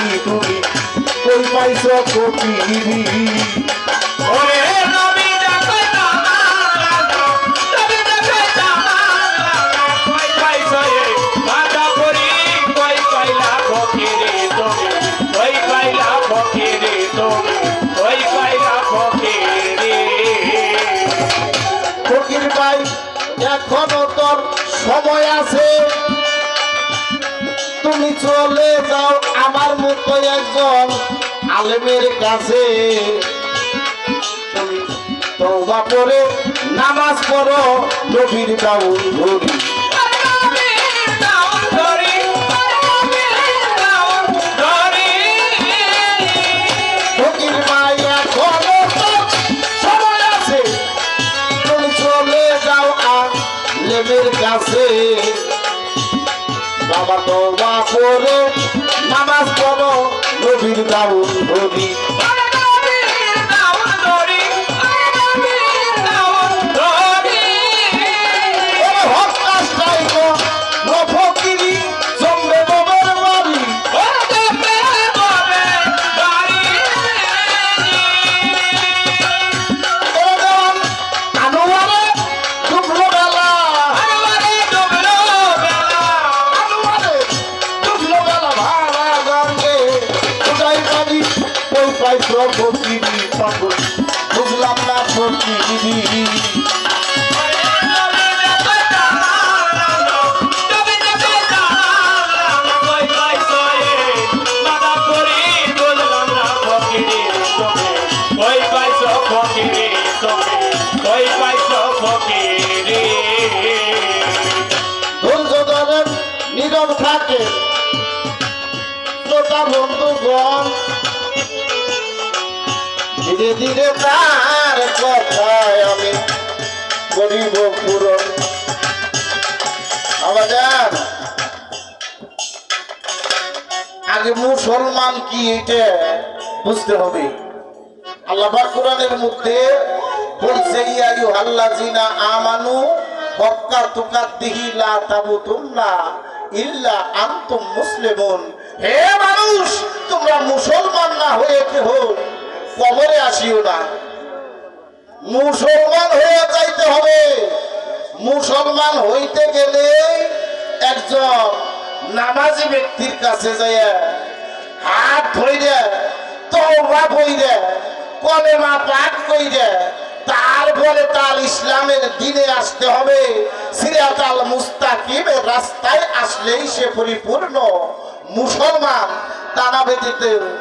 তুমি কই পাইছো ফকিরি ওরে নবী দেখাই জামাল নবী দেখাই জামাল কই পাইছো এ বাঁধা করি কই পাইলা ফকিরি তুমি কই পাইলা ফকিরি তুমি কই পাইলা ফকিরি ফকির ভাই এখনো তোর সময় আছে তুমি চলে যাও আমার মতো একজন আলেমের কাছে তুমি তওবা করে নামাজ পড়ো নবীর দাউন ধরি ফকির ভাই এখনো তোর সময় আছে তুমি চলে যাও আলেমের কাছে বাবা তওবা করে নামাজ পড়ো নবীর দাউন ধরি বুঝলাম না ফকিরি ধৈর্য ধরেন নীরব থাকে শ্রোতা বন্ধুগণ ধীরে ধীরে তার কথায় আমি করিব পূরণ আমাদের আগে মুসলমান কি এটা বুঝতে হবে আল্লাহ পাক কোরআনের মধ্যে বলছে ইয়া আইয়ুহাল্লাযিনা আমানু হাক্কা তুকাতিহি লা তামুতুন্না ইল্লা আনতুম মুসলিমুন হে মানুষ তোমরা মুসলমান না হয়ে কেহ কবরে আসিও না মুসলমান হয়ে যাইতে হবে মুসলমান হইতে গেলে একজন নামাজি ব্যক্তির কাছে যাইয়া হাত ধইরে তওবা কইরে কলেমা পাঠ কইরে তারপরে তার ইসলামের দিনে আসতে হবে সিরাতাল মুস্তাকিমের রাস্তায় আসলেই সে পরিপূর্ণ মুসলমান তা না ব্যতীত